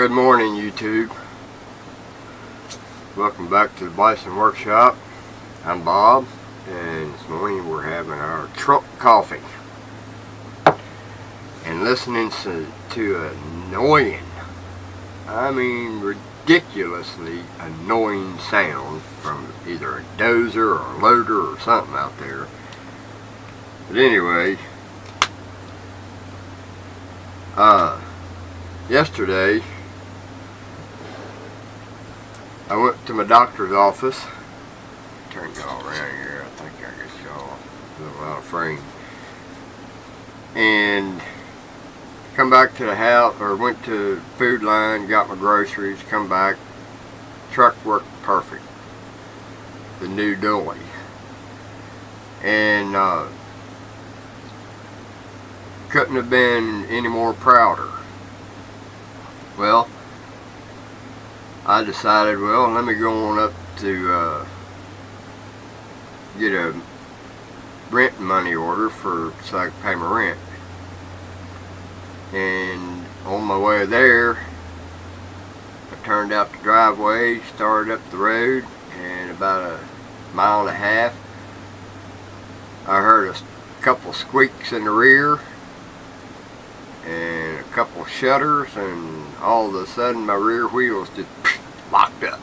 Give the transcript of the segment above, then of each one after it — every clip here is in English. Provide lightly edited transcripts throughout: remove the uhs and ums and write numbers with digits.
Good morning, YouTube. Welcome back to the Bison Workshop. I'm Bob, and this morning we're having our truck coffee and listening to annoying, I mean ridiculously annoying sound from either a dozer or a loader or something out there. But anyway, yesterday I went to my doctor's office. Turn y'all around here. I think I got y'all a little out of frame. And come back to the house, or went to Food Line, got my groceries, come back. Truck worked perfect. The new Dully. And couldn't have been any more prouder. Well, I decided, well, let me go on up to get a rent money order so I can pay my rent. And on my way there, I turned out the driveway, started up the road, and about a mile and a half, I heard a couple squeaks in the rear and a couple shutters, and all of a sudden my rear wheels just locked up.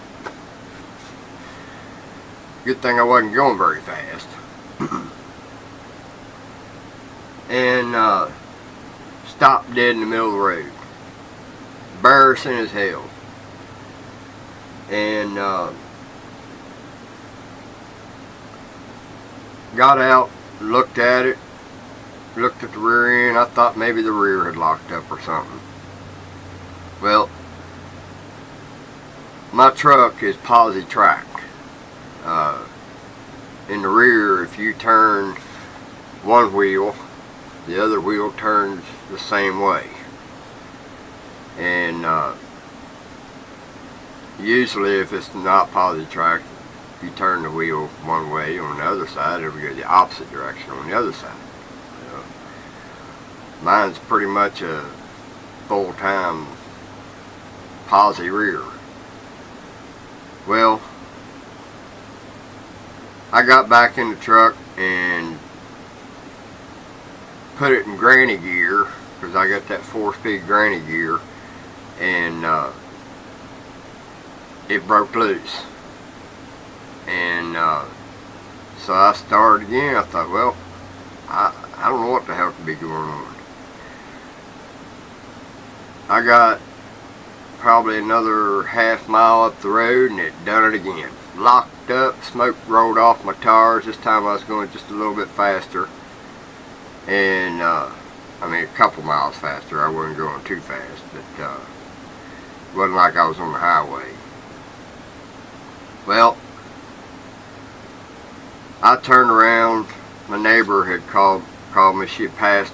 Good thing I wasn't going very fast. And stopped dead in the middle of the road. Embarrassing as hell. And got out, looked at it, looked at the rear end. I thought maybe the rear had locked up or something. Well, my truck is posi tracked. In the rear, if you turn one wheel, the other wheel turns the same way. And usually if it's not posi tracked, you turn the wheel one way on the other side, it'll go the opposite direction on the other side. Mine's pretty much a full-time posi rear. Well, I got back in the truck and put it in granny gear, because I got that 4-speed granny gear, and it broke loose. And so I started again. I thought, well, I don't know what the hell could be going on. I got probably another half mile up the road, and it done it again. Locked up, smoke rolled off my tires. This time I was going just a little bit faster. And I mean a couple miles faster. I wasn't going too fast, but it wasn't like I was on the highway. Well, I turned around. My neighbor had called me. She had passed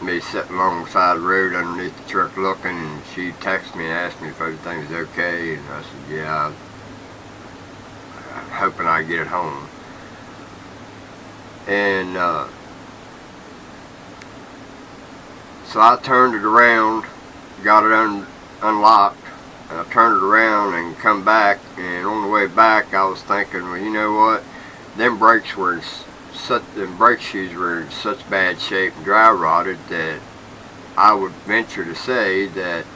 me sitting along the side of the road underneath the truck looking, and she texted me and asked me if everything was okay, and I said, yeah, I'm hoping I get it home. And so I turned it around, got it unlocked, and I turned it around and come back, and on the way back I was thinking, well, you know what, them brakes were in them brake shoes were in such bad shape and dry rotted that I would venture to say that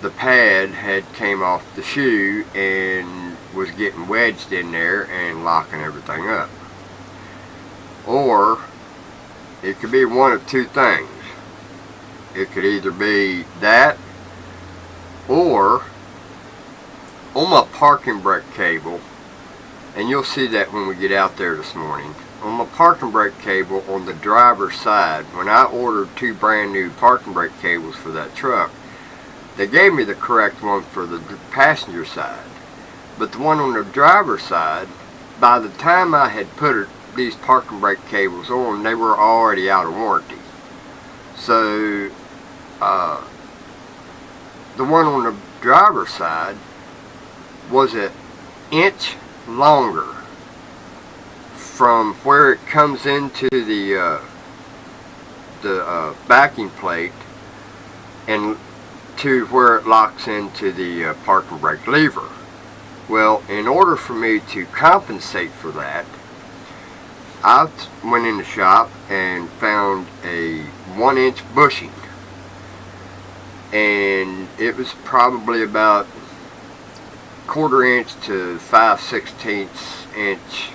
the pad had came off the shoe and was getting wedged in there and locking everything up. Or it could be one of two things. It could either be that, or on my parking brake cable, and you'll see that when we get out there this morning, on my parking brake cable on the driver's side, when I ordered 2 brand new parking brake cables for that truck, they gave me the correct one for the passenger side, but the one on the driver's side, by the time I had put these parking brake cables on, they were already out of warranty. So the one on the driver's side was an inch longer from where it comes into the backing plate and to where it locks into the parking brake lever. Well, in order for me to compensate for that, I went in the shop and found a 1-inch bushing, and it was probably about 1/4 inch to 5/16 inch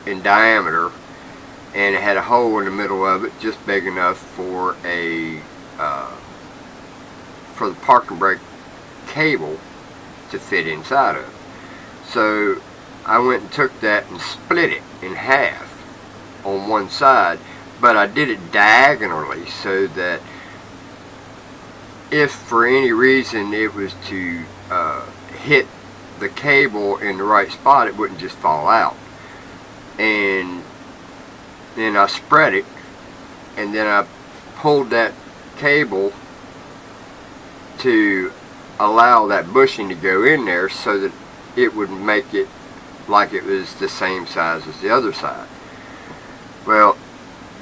in diameter, and it had a hole in the middle of it just big enough for for the parking brake cable to fit inside of. So I went and took that and split it in half on one side, but I did it diagonally so that if for any reason it was to hit the cable in the right spot, it wouldn't just fall out. And then I spread it, and then I pulled that cable to allow that bushing to go in there so that it would make it like it was the same size as the other side. Well,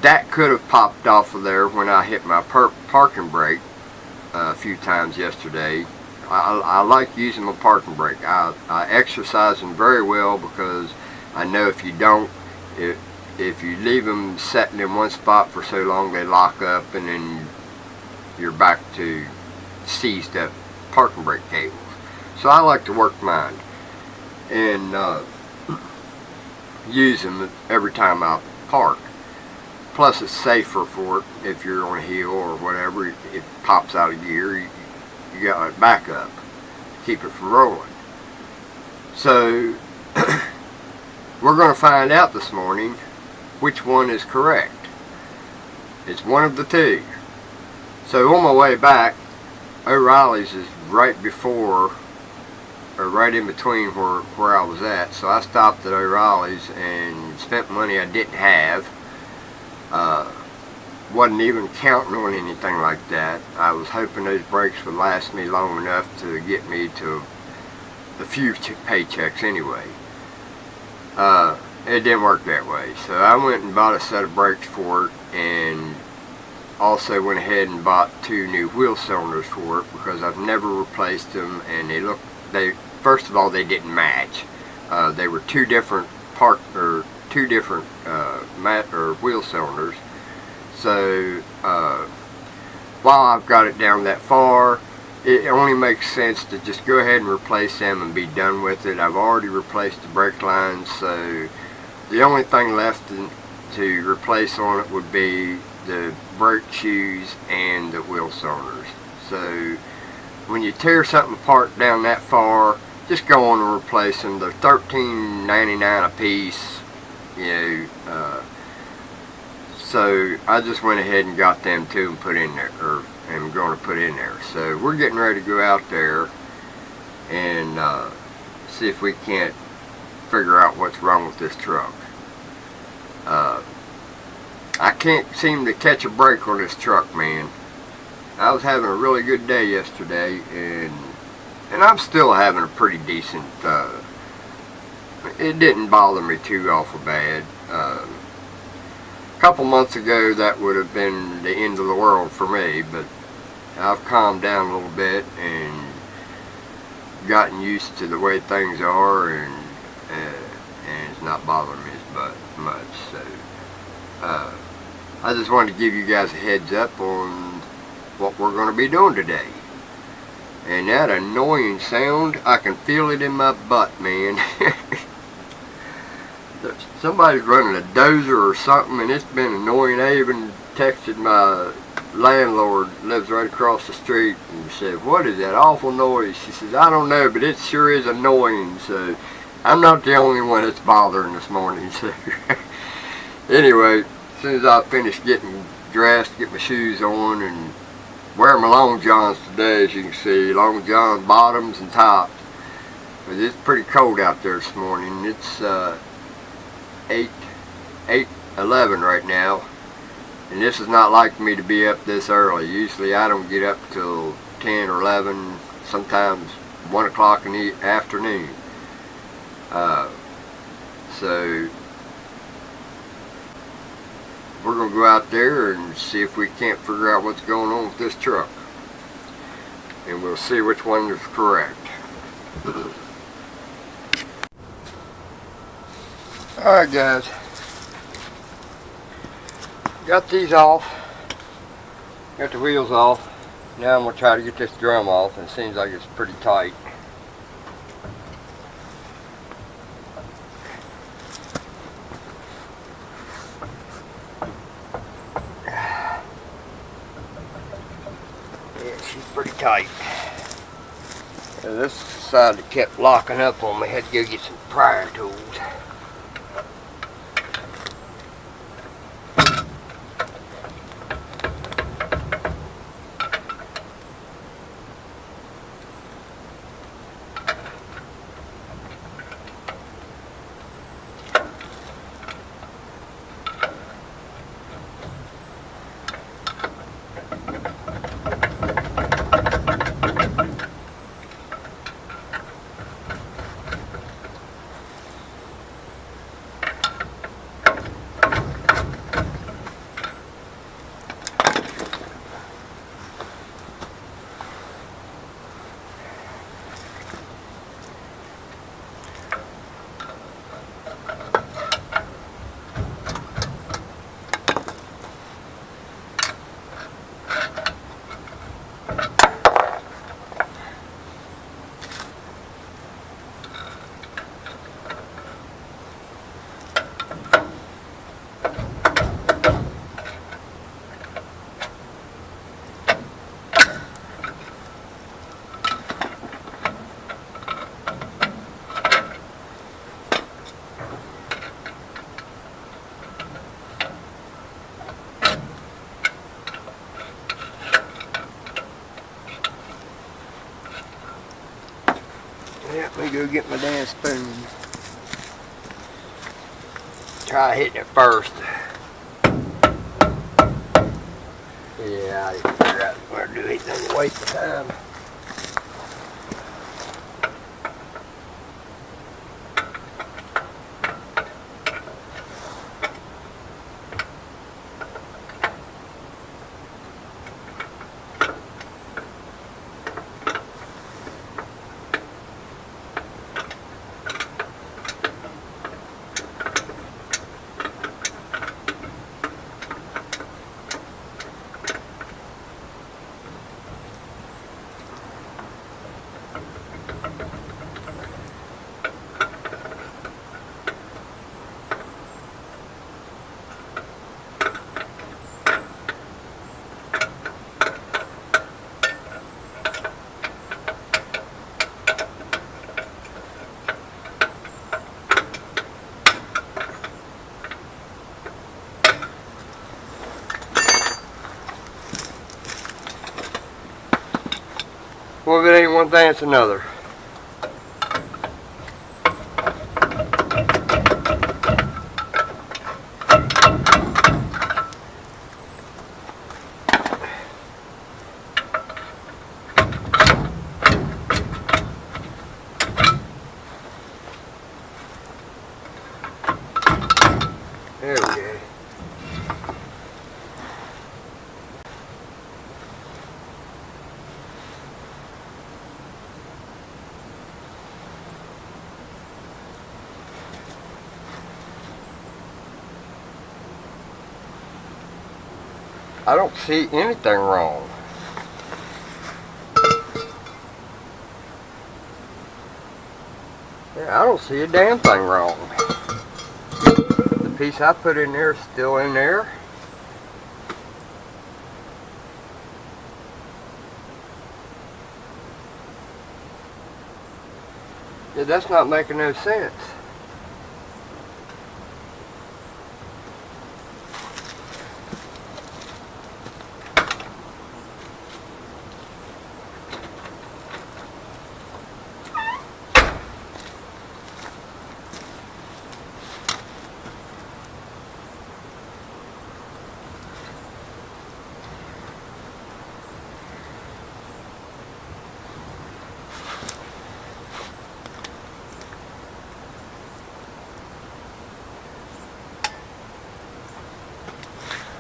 that could have popped off of there when I hit my parking brake a few times yesterday. I like using my parking brake. I exercise them very well, because I know if you don't, if you leave them sitting in one spot for so long, they lock up, and then you're back to seized up parking brake cables. So I like to work mine and use them every time I park. Plus, it's safer for it if you're on a hill or whatever. If it pops out of gear, you got a backup to keep it from rolling. So we're going to find out this morning which one is correct. It's one of the two. So on my way back, O'Reilly's is right before, or right in between where I was at. So I stopped at O'Reilly's and spent money I didn't have. Wasn't even counting on anything like that. I was hoping those brakes would last me long enough to get me to a few paychecks anyway. It didn't work that way. So I went and bought a set of brakes for it, and also went ahead and bought 2 new wheel cylinders for it, because I've never replaced them, and first of all, they didn't match. They were two different wheel cylinders. So while I've got it down that far, it only makes sense to just go ahead and replace them and be done with it. I've already replaced the brake lines, so the only thing left to replace on it would be the brake shoes and the wheel cylinders. So when you tear something apart down that far, just go on and replace them. They're $13.99 a piece, you know. So I just went ahead and got them too and put in there, or am going to put in there. So we're getting ready to go out there and see if we can't figure out what's wrong with this truck. I can't seem to catch a break on this truck, man. I was having a really good day yesterday, and I'm still having a pretty decent, it didn't bother me too awful bad. A couple months ago, that would have been the end of the world for me, but I've calmed down a little bit and gotten used to the way things are, and it's not bothering me as much. So I just wanted to give you guys a heads up on what we're going to be doing today. And that annoying sound, I can feel it in my butt, man. Somebody's running a dozer or something, and it's been annoying. I even texted my landlord, lives right across the street, and said, "What is that awful noise?" She says, "I don't know, but it sure is annoying." So I'm not the only one that's bothering this morning. So anyway, as soon as I finish getting dressed, get my shoes on, and wear my long johns today, as you can see, long johns, bottoms and tops. But it's pretty cold out there this morning. It's 8:11 right now, and this is not like me to be up this early. Usually I don't get up till 10 or 11, sometimes 1 o'clock in the afternoon. So we're going to go out there and see if we can't figure out what's going on with this truck. and we'll see which one is correct. Alright guys, got these off, got the wheels off. Now I'm going to try to get this drum off, and it seems like it's pretty tight. Yeah, she's pretty tight. This side that kept locking up on me, had to go get some pry tools. Let me go get my damn spoon. Try hitting it first. Yeah, I figured out where to do it, doesn't waste the time. Well, if it ain't one thing, it's another. There we go. I don't see anything wrong. Yeah, I don't see a damn thing wrong. The piece I put in there is still in there. Yeah, that's not making no sense.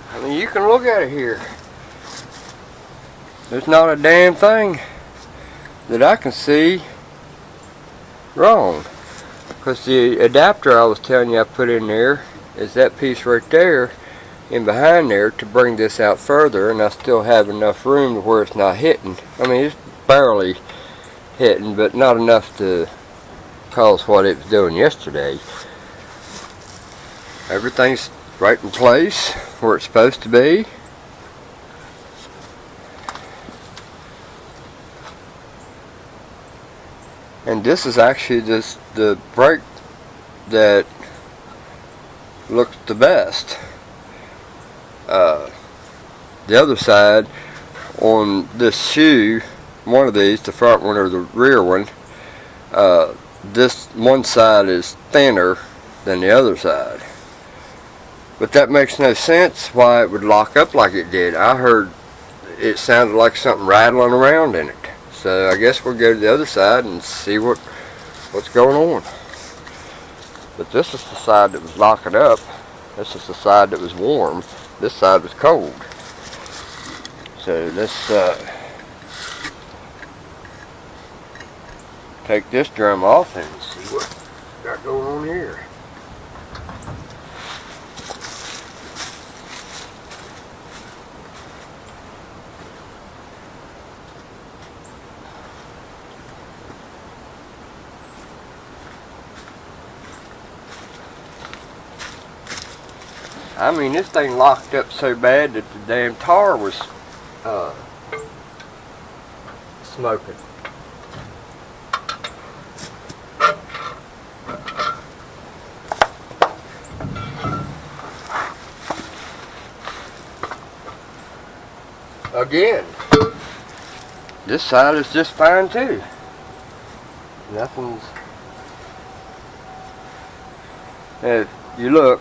I mean, you can look at it here. There's not a damn thing. that I can see wrong. Because the adapter I was telling you I put in there is that piece right there in behind there to bring this out further, and I still have enough room to where it's not hitting. I mean, it's barely hitting, but not enough to cause what it was doing yesterday. Everything's right in place where it's supposed to be. And this is actually just the brake that looks the best. The other side on this shoe, one of these, the front one or the rear one, this one side is thinner than the other side. But that makes no sense why it would lock up like it did. I heard it sounded like something rattling around in it. So I guess we'll go to the other side and see what's going on. But this is the side that was locking up. This is the side that was warm. This side was cold. So let's take this drum off and see what we got going on here. I mean, this thing locked up so bad that the damn tar was smoking. Again, this side is just fine too. Nothing's. If you look,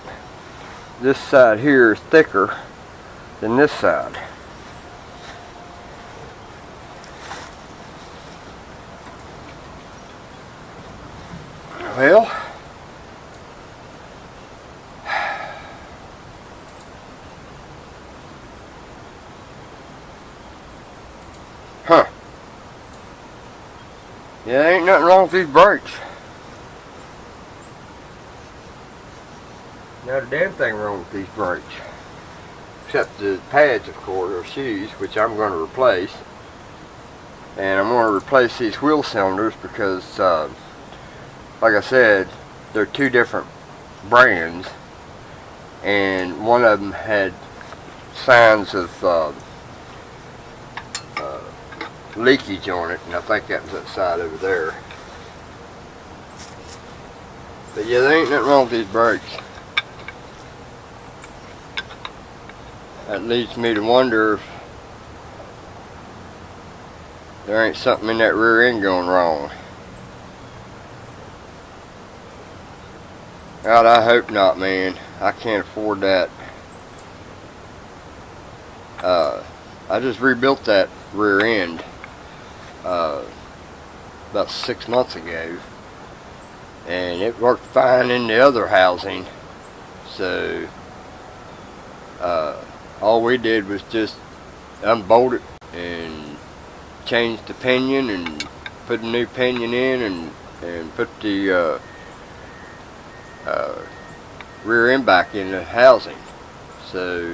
this side here is thicker than this side. Well, yeah, there ain't nothing wrong with these brakes. Not a damn thing wrong with these brakes. Except the pads, of course, or shoes, which I'm going to replace. And I'm going to replace these wheel cylinders because, like I said, they're two different brands. And one of them had signs of leakage on it, and I think that was that side over there. But yeah, there ain't nothing wrong with these brakes. That leads me to wonder if there ain't something in that rear end going wrong. God, I hope not, man. I can't afford that. I just rebuilt that rear end about 6 months ago, and it worked fine in the other housing. So all we did was just unbolt it and change the pinion and put a new pinion in and put the rear end back in the housing. So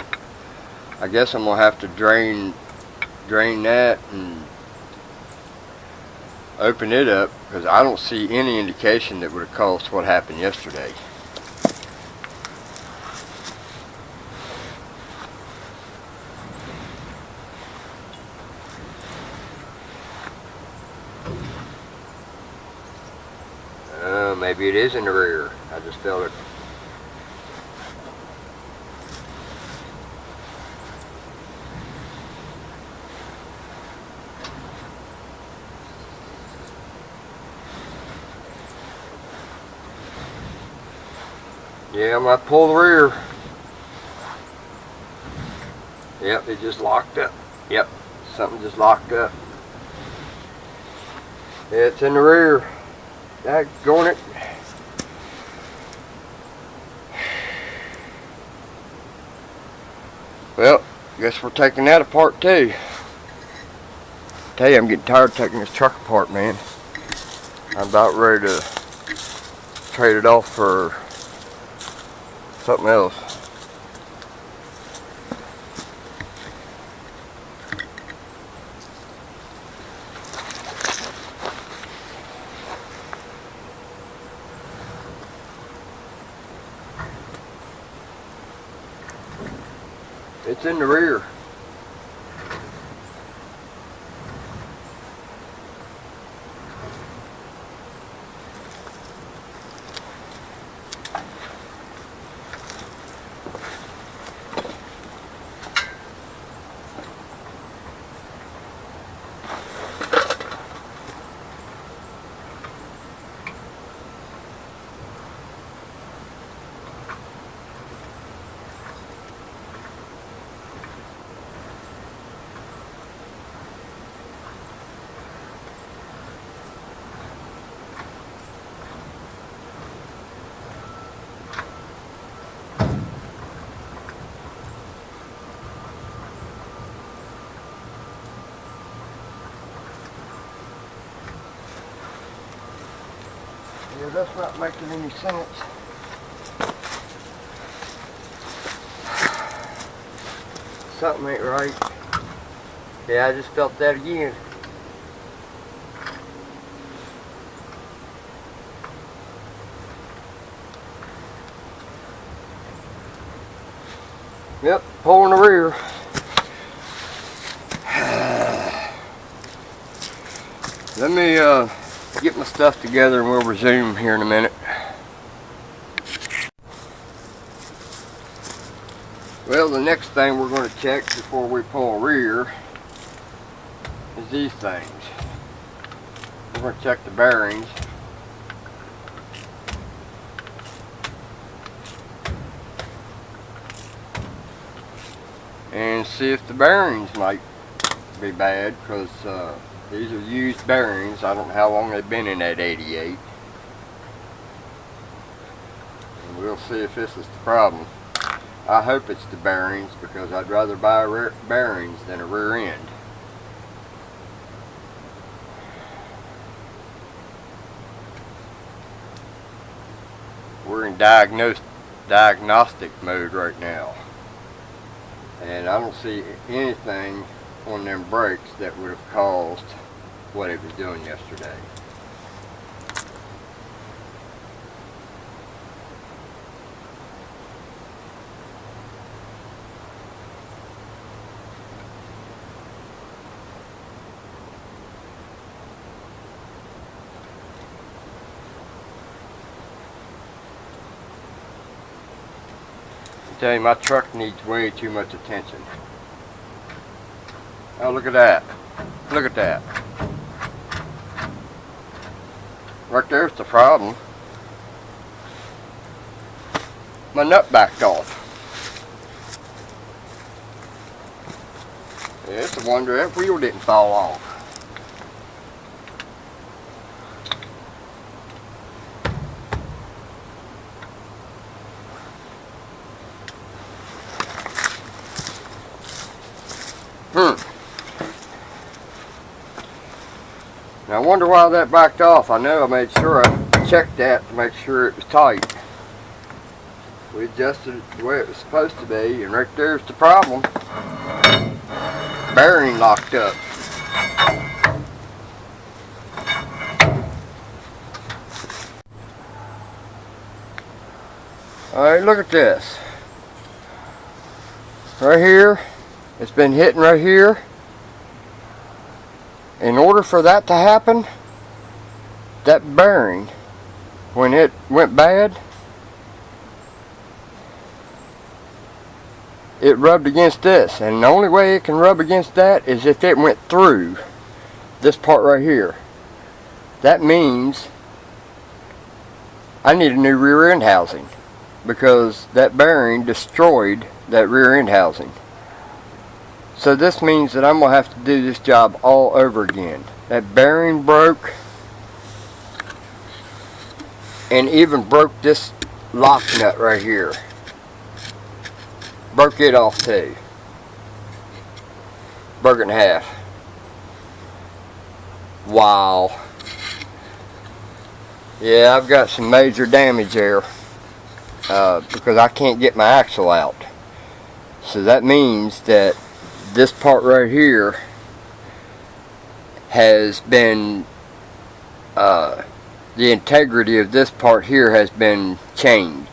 I guess I'm gonna have to drain that and open it up, because I don't see any indication that would have caused what happened yesterday. Maybe it is in the rear. I just felt it. Yeah, I might pull the rear. Yep, it just locked up. Yep, something just locked up. Yeah, it's in the rear. Daggone it. Well, guess we're taking that apart too. tell you, I'm getting tired of taking this truck apart, man. I'm about ready to trade it off for something else. It's in the rear. Yeah, that's not making any sense. Something ain't right. Yeah, I just felt that again. Yep, pull in the rear. Let me get my stuff together and we'll resume here in a minute. Well, the next thing we're going to check before we pull rear is these things. We're going to check the bearings. And see if the bearings might be bad, because these are used bearings. I don't know how long they've been in that 88. And we'll see if this is the problem. I hope it's the bearings, because I'd rather buy bearings than a rear end. We're in diagnostic mode right now. And I don't see anything on them brakes that would have caused what it was doing yesterday. I tell you, my truck needs way too much attention. Oh, look at that. Look at that. Right there's the problem. My nut backed off. Yeah, it's a wonder that wheel didn't fall off. Now I wonder why that backed off. I know I made sure I checked that to make sure it was tight. We adjusted it the way it was supposed to be, and right there's the problem. Bearing locked up. Alright, look at this. Right here, it's been hitting right here. In order for that to happen, that bearing, when it went bad, it rubbed against this. And the only way it can rub against that is if it went through this part right here. That means I need a new rear end housing, because that bearing destroyed that rear end housing. So this means that I'm going to have to do this job all over again. That bearing broke, and even broke this lock nut right here. Broke it off too. Broke it in half. Wow. Yeah, I've got some major damage there because I can't get my axle out. So that means that this part right here has been, the integrity of this part here has been changed.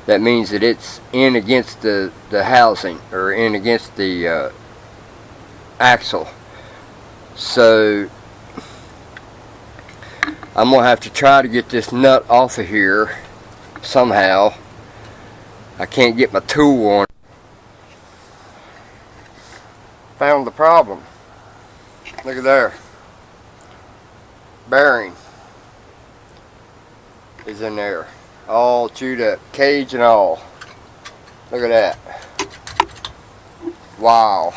That means that it's in against the housing, or in against the axle. So I'm going to have to try to get this nut off of here somehow. I can't get my tool on it. Found the problem. Look at there. Bearing is in there. All chewed up. Cage and all. Look at that. Wow.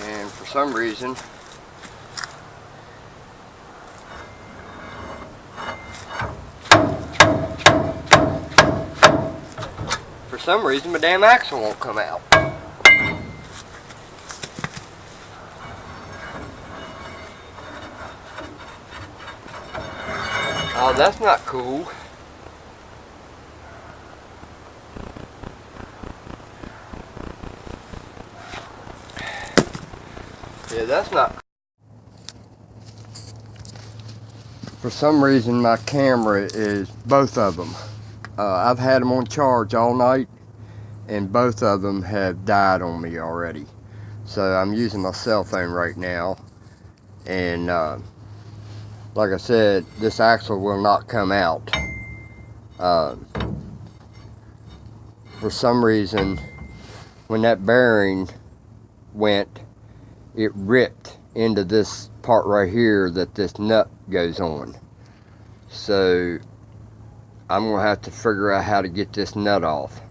And for some reason, my damn axle won't come out. Oh, that's not cool. Yeah, that's not cool. For some reason, my camera is, both of them. I've had them on charge all night, and both of them have died on me already. So I'm using my cell phone right now, and like I said, this axle will not come out. For some reason, when that bearing went, it ripped into this part right here that this nut goes on. So I'm gonna have to figure out how to get this nut off.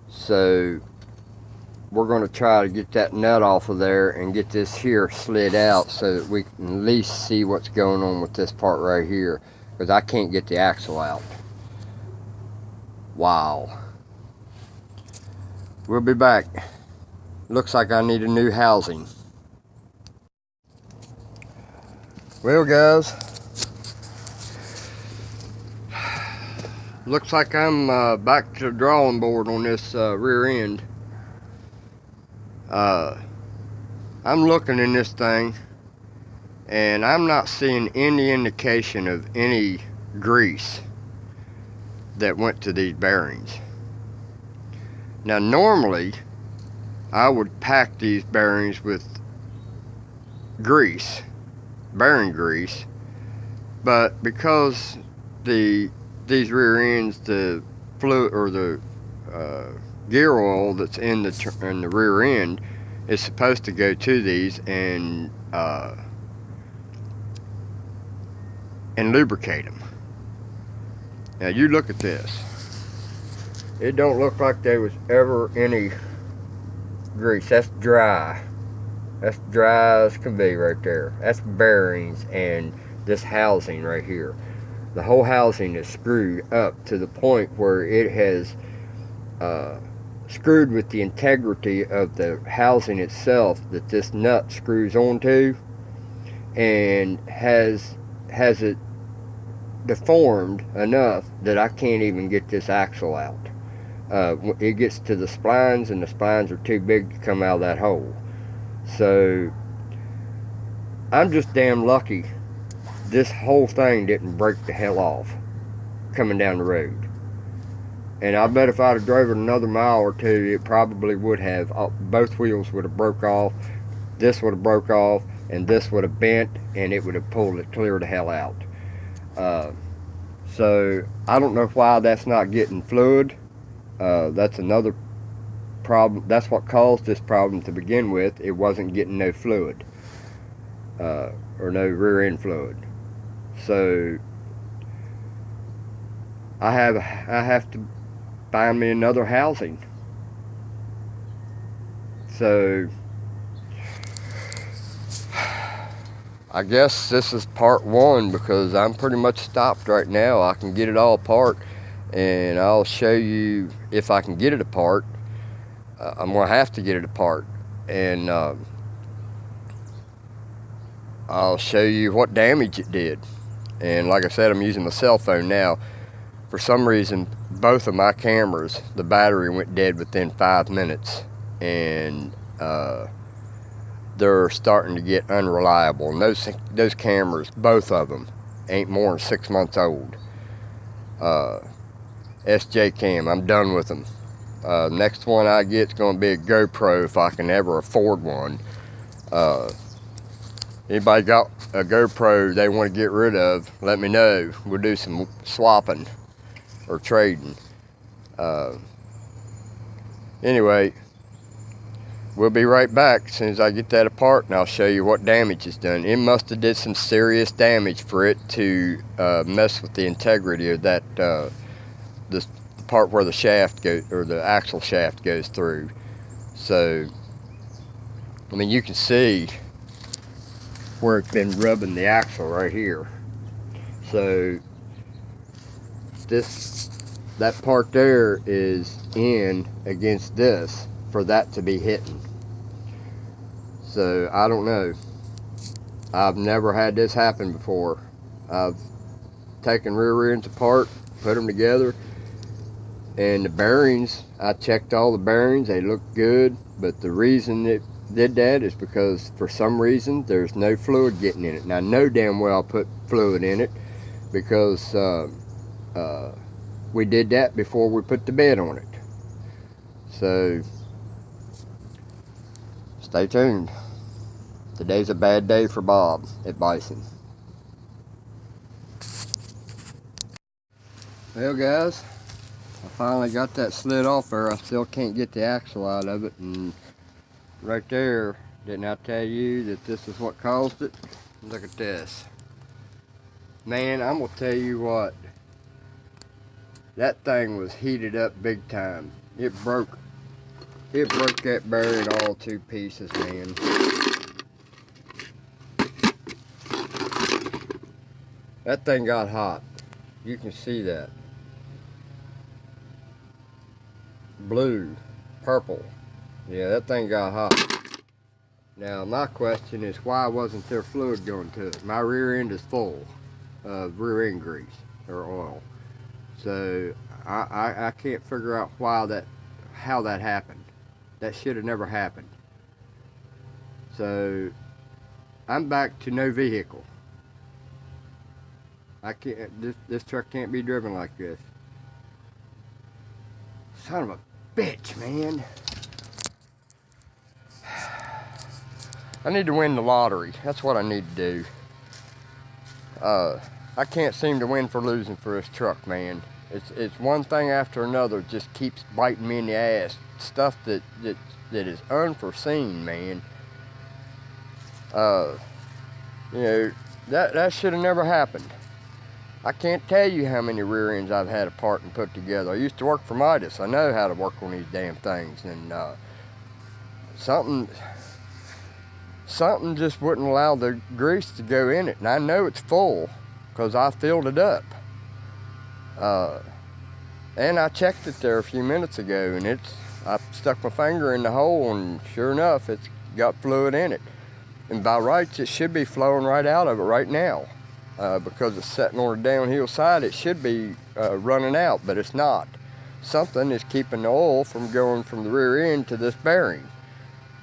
So we're going to try to get that nut off of there and get this here slid out so that we can at least see what's going on with this part right here, because I can't get the axle out. Wow. We'll be back. Looks like I need a new housing. Well, guys, looks like I'm back to the drawing board on this rear end. I'm looking in this thing, and I'm not seeing any indication of any grease that went to these bearings. Now, normally I would pack these bearings with grease, bearing grease, but because these rear ends, the fluid or the gear oil that's in the rear end is supposed to go to these and lubricate them. Now you look at this. It don't look like there was ever any grease. That's dry. That's dry as can be right there. That's bearings and this housing right here. The whole housing is screwed up to the point where it has screwed with the integrity of the housing itself that this nut screws onto, and has it deformed enough that I can't even get this axle out. It gets to the splines, and the splines are too big to come out of that hole. So I'm just damn lucky this whole thing didn't break the hell off coming down the road. And I bet if I'd have driven another mile or two, it probably would have. Both wheels would have broke off, this would have broke off, and this would have bent, and it would have pulled it clear the hell out. So I don't know why that's not getting fluid. That's another problem. That's what caused this problem to begin with. It wasn't getting no fluid, or no rear end fluid. So I have to find me another housing. So I guess this is part one, because I'm pretty much stopped right now. I can get it all apart, and I'll show you if I can get it apart. I'm gonna have to get it apart, and I'll show you what damage it did. And like I said, I'm using my cell phone now. For some reason, both of my cameras, the battery went dead within 5 minutes, and they're starting to get unreliable. And those cameras, both of them, ain't more than 6 months old. SJ Cam, I'm done with them. Next one I get is going to be a GoPro if I can ever afford one. Anybody got a GoPro they want to get rid of, let me know. We'll do some swapping or trading. Anyway, we'll be right back as soon as I get that apart, and I'll show you what damage it's done. It must have did some serious damage for it to mess with the integrity of that this part where the shaft goes, or the axle shaft goes through. So, I mean, you can see where it's been rubbing the axle right here. So that part there is in against this for that to be hitting. So I don't know. I've never had this happen before. I've taken rear ends apart, put them together, and the bearings, I checked all the bearings, they look good, but the reason it did that is because for some reason there's no fluid getting in it. And I know damn well I put fluid in it because we did that before we put the bed on it. So stay tuned. Today's a bad day for Bob at Bison. Well guys, I finally got that slid off there. I still can't get the axle out of it, and right there, didn't I tell you that this is what caused it? Look at this. Man, I'm gonna tell you what, that thing was heated up big time. It broke that bearing all to pieces, man. That thing got hot. You can see that. Blue, purple. Yeah, that thing got hot. Now, my question is, why wasn't there fluid going to it? My rear end is full of rear end grease or oil. So, I can't figure out how that happened. That should have never happened. So, I'm back to no vehicle. I can't, this truck can't be driven like this. Son of a bitch, man. I need to win the lottery. That's what I need to do. I can't seem to win for losing for this truck, man. It's one thing after another, just keeps biting me in the ass. Stuff that is unforeseen, man. You know, that should have never happened. I can't tell you how many rear ends I've had apart and put together. I used to work for Midas. I know how to work on these damn things, and something just wouldn't allow the grease to go in it. And I know it's full because I filled it up. And I checked it there a few minutes ago, and I stuck my finger in the hole, and sure enough, it's got fluid in it. And by rights, it should be flowing right out of it right now. Because it's sitting on the downhill side, it should be running out, but it's not. Something is keeping the oil from going from the rear end to this bearing.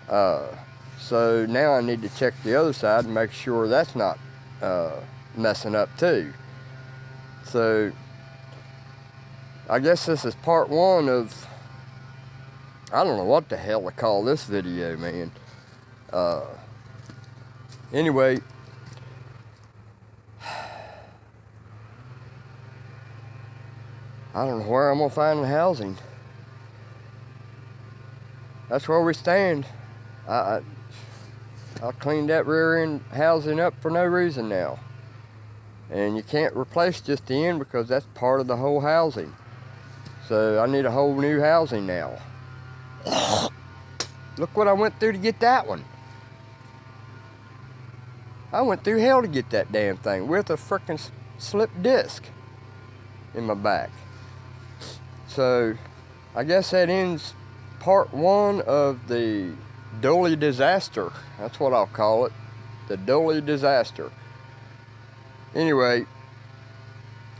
So now I need to check the other side and make sure that's not messing up too. So I guess this is part one of, I don't know what the hell to call this video, man. Anyway, I don't know where I'm gonna find the housing. That's where we stand. I cleaned that rear end housing up for no reason now. And you can't replace just the end because that's part of the whole housing. So I need a whole new housing now. Look what I went through to get that one. I went through hell to get that damn thing with a frickin' slip disc in my back. So I guess that ends part one of the Dully disaster. That's what I'll call it. the Dully Disaster. Anyway,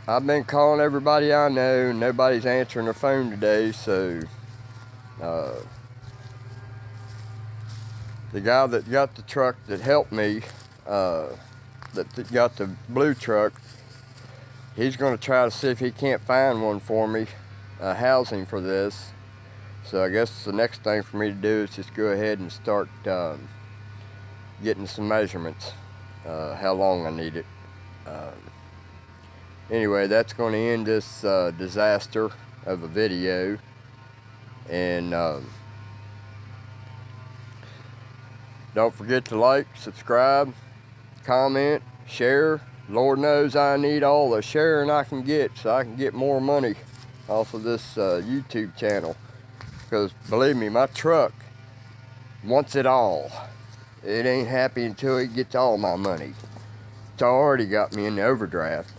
I've been calling everybody I know, and nobody's answering their phone today, so the guy that got the truck that helped me, that got the blue truck, he's going to try to see if he can't find one for me, housing for this. So I guess the next thing for me to do is just go ahead and start getting some measurements, how long I need it. Anyway, that's going to end this disaster of a video. And don't forget to like, subscribe, comment, share. Lord knows I need all the sharing I can get so I can get more money off of this YouTube channel. Because believe me, my truck wants it all. It ain't happy until it gets all my money. It's already got me in the overdraft.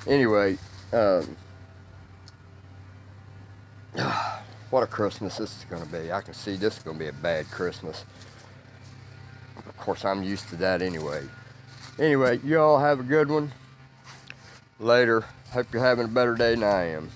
Anyway, what a Christmas this is going to be. I can see this is going to be a bad Christmas. Of course, I'm used to that anyway. Anyway, you all have a good one. Later. Hope you're having a better day than I am.